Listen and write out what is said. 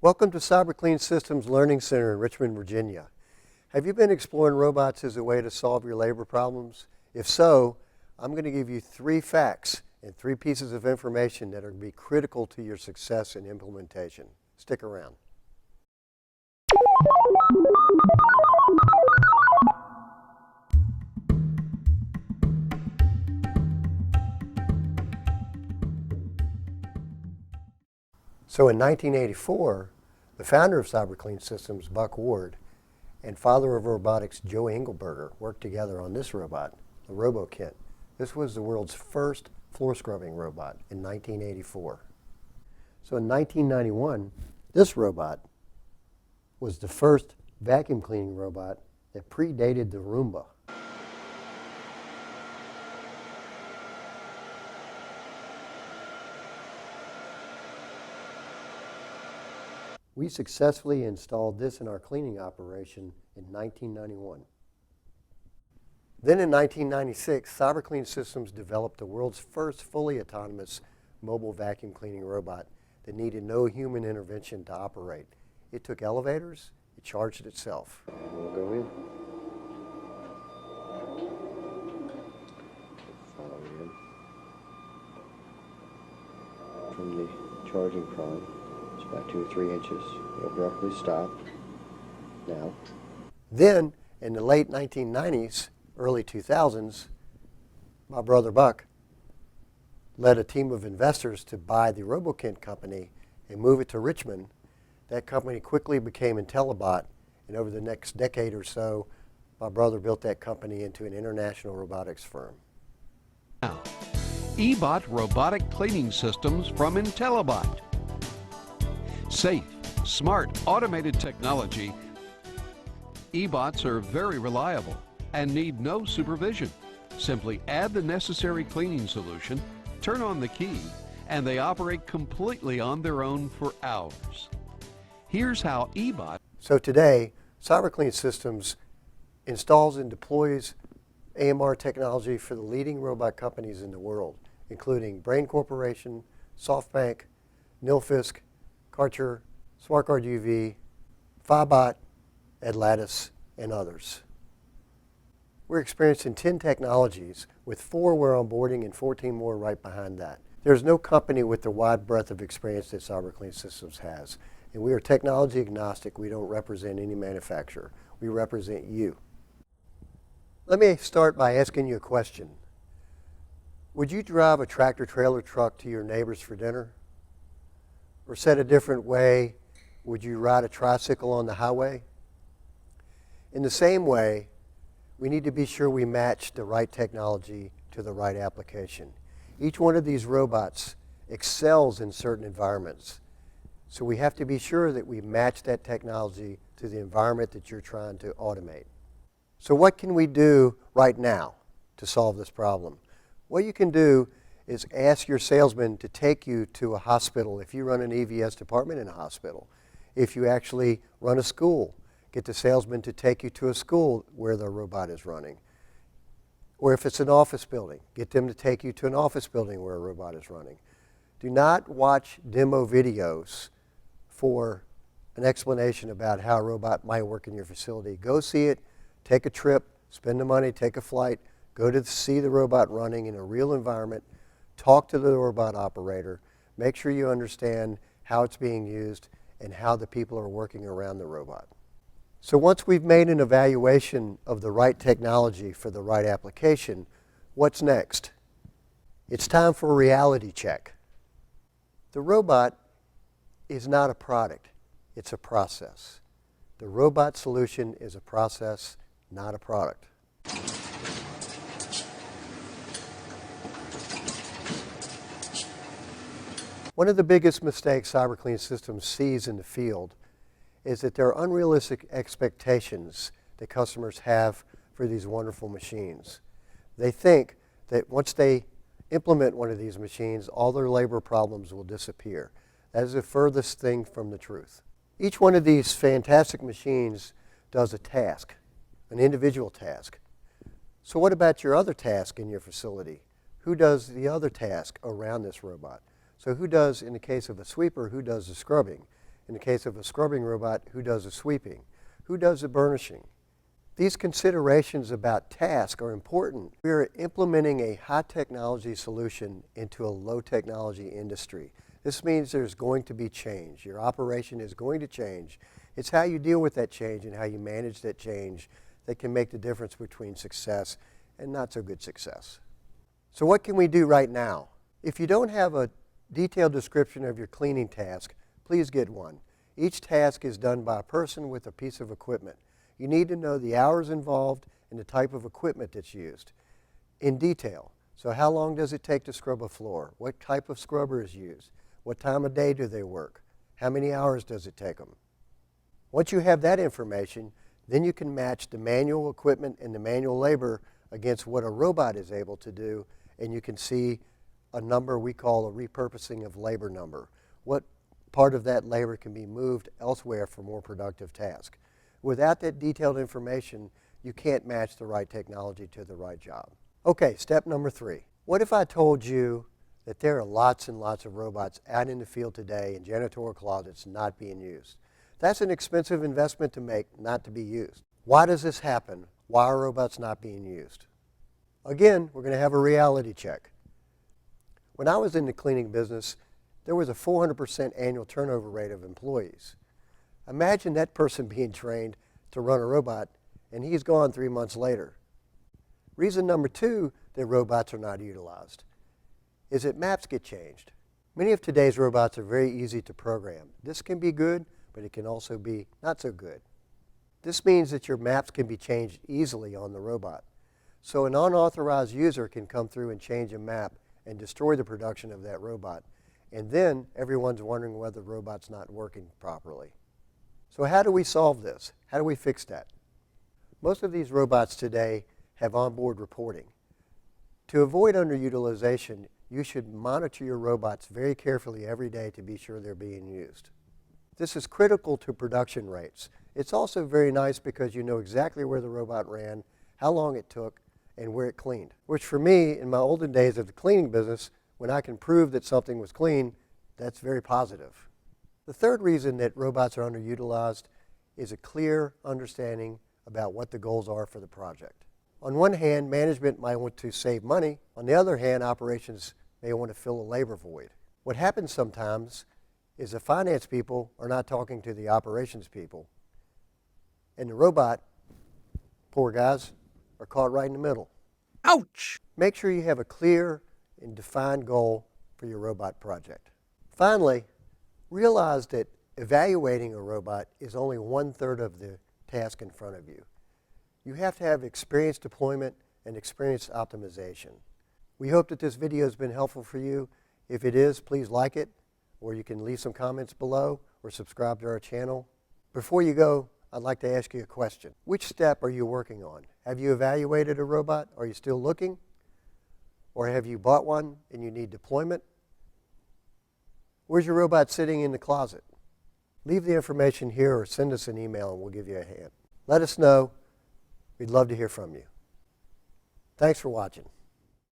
Welcome to Cyberclean Systems Learning Center in Richmond, Virginia. Have you been exploring robots as a way to solve your labor problems? If so, I'm going to give you 3 facts and 3 pieces of information that are going to be critical to your success in implementation. Stick around. So in 1984, the founder of Cyberclean Systems, Buck Ward, and father of robotics, Joe Engelberger, worked together on this robot, the RoboKit. This was the world's first floor scrubbing robot in 1984. So in 1991, this robot was the first vacuum cleaning robot that predated the Roomba. We successfully installed this in our cleaning operation in 1991. Then in 1996, Cyberclean Systems developed the world's first fully autonomous mobile vacuum cleaning robot that needed no human intervention to operate. It took elevators, it charged itself. We'll go in. Follow in. From the charging prong. About 2 or 3 inches. You'll abruptly stop. Now. Then, in the late 1990s, early 2000s, my brother Buck led a team of investors to buy the RoboKit company and move it to Richmond. That company quickly became IntelliBot, and over the next decade or so, my brother built that company into an international robotics firm. Now, eBot robotic cleaning systems from IntelliBot. Safe, smart, automated technology. eBots are very reliable and need no supervision. Simply add the necessary cleaning solution, turn on the key, and they operate completely on their own for hours. Here's how eBot. So today, Cyberclean Systems installs and deploys AMR technology for the leading robot companies in the world, including Brain Corporation, SoftBank, Nilfisk, Karcher, SmartGuard UV, Fibot, Atlatis, and others. We're experiencing 10 technologies, with 4 we're onboarding and 14 more right behind that. There's no company with the wide breadth of experience that Cyberclean Systems has. And we are technology agnostic. We don't represent any manufacturer. We represent you. Let me start by asking you a question. Would you drive a tractor-trailer truck to your neighbors for dinner? Or said a different way, would you ride a tricycle on the highway? In the same way, we need to be sure we match the right technology to the right application. Each one of these robots excels in certain environments. So we have to be sure that we match that technology to the environment that you're trying to automate. So what can we do right now to solve this problem? What you can do is ask your salesman to take you to a hospital if you run an EVS department in a hospital. If you actually run a school, get the salesman to take you to a school where the robot is running. Or if it's an office building, get them to take you to an office building where a robot is running. Do not watch demo videos for an explanation about how a robot might work in your facility. Go see it, take a trip, spend the money, take a flight, go to see the robot running in a real environment. Talk to the robot operator. Make sure you understand how it's being used and how the people are working around the robot. So once we've made an evaluation of the right technology for the right application, what's next? It's time for a reality check. The robot is not a product. It's a process. The robot solution is a process, not a product. One of the biggest mistakes Cyberclean Systems sees in the field is that there are unrealistic expectations that customers have for these wonderful machines. They think that once they implement one of these machines, all their labor problems will disappear. That is the furthest thing from the truth. Each one of these fantastic machines does a task, an individual task. So what about your other task in your facility? Who does the other task around this robot? So who does, in the case of a sweeper, who does the scrubbing? In the case of a scrubbing robot, who does the sweeping? Who does the burnishing? These considerations about task are important. We are implementing a high technology solution into a low technology industry. This means there's going to be change. Your operation is going to change. It's how you deal with that change and how you manage that change that can make the difference between success and not so good success. So what can we do right now? If you don't have a detailed description of your cleaning task, please get one. Each task is done by a person with a piece of equipment. You need to know the hours involved and the type of equipment that's used in detail. So how long does it take to scrub a floor? What type of scrubber is used? What time of day do they work? How many hours does it take them? Once you have that information, then you can match the manual equipment and the manual labor against what a robot is able to do, and you can see a number we call a repurposing of labor number. What part of that labor can be moved elsewhere for more productive tasks? Without that detailed information, you can't match the right technology to the right job. Okay, step number 3. What if I told you that there are lots and lots of robots out in the field today in janitorial closets not being used? That's an expensive investment to make, not to be used. Why does this happen? Why are robots not being used? Again, we're going to have a reality check. When I was in the cleaning business, there was a 400% annual turnover rate of employees. Imagine that person being trained to run a robot, and he's gone 3 months later. Reason number 2 that robots are not utilized is that maps get changed. Many of today's robots are very easy to program. This can be good, but it can also be not so good. This means that your maps can be changed easily on the robot. So an unauthorized user can come through and change a map and destroy the production of that robot. And then everyone's wondering whether the robot's not working properly. So how do we solve this? How do we fix that? Most of these robots today have onboard reporting. To avoid underutilization, you should monitor your robots very carefully every day to be sure they're being used. This is critical to production rates. It's also very nice because you know exactly where the robot ran, how long it took, and where it cleaned. Which for me, in my olden days of the cleaning business, when I can prove that something was clean, that's very positive. The third reason that robots are underutilized is a clear understanding about what the goals are for the project. On one hand, management might want to save money. On the other hand, operations may want to fill a labor void. What happens sometimes is the finance people are not talking to the operations people. And the robot, poor guys, are caught right in the middle. Ouch! Make sure you have a clear and defined goal for your robot project. Finally, realize that evaluating a robot is only 1/3 of the task in front of you. You have to have experienced deployment and experienced optimization. We hope that this video has been helpful for you. If it is, please like it, or you can leave some comments below or subscribe to our channel. Before you go, I'd like to ask you a question. Which step are you working on? Have you evaluated a robot? Are you still looking? Or have you bought one and you need deployment? Where's your robot sitting in the closet? Leave the information here or send us an email and we'll give you a hand. Let us know. We'd love to hear from you. Thanks for watching.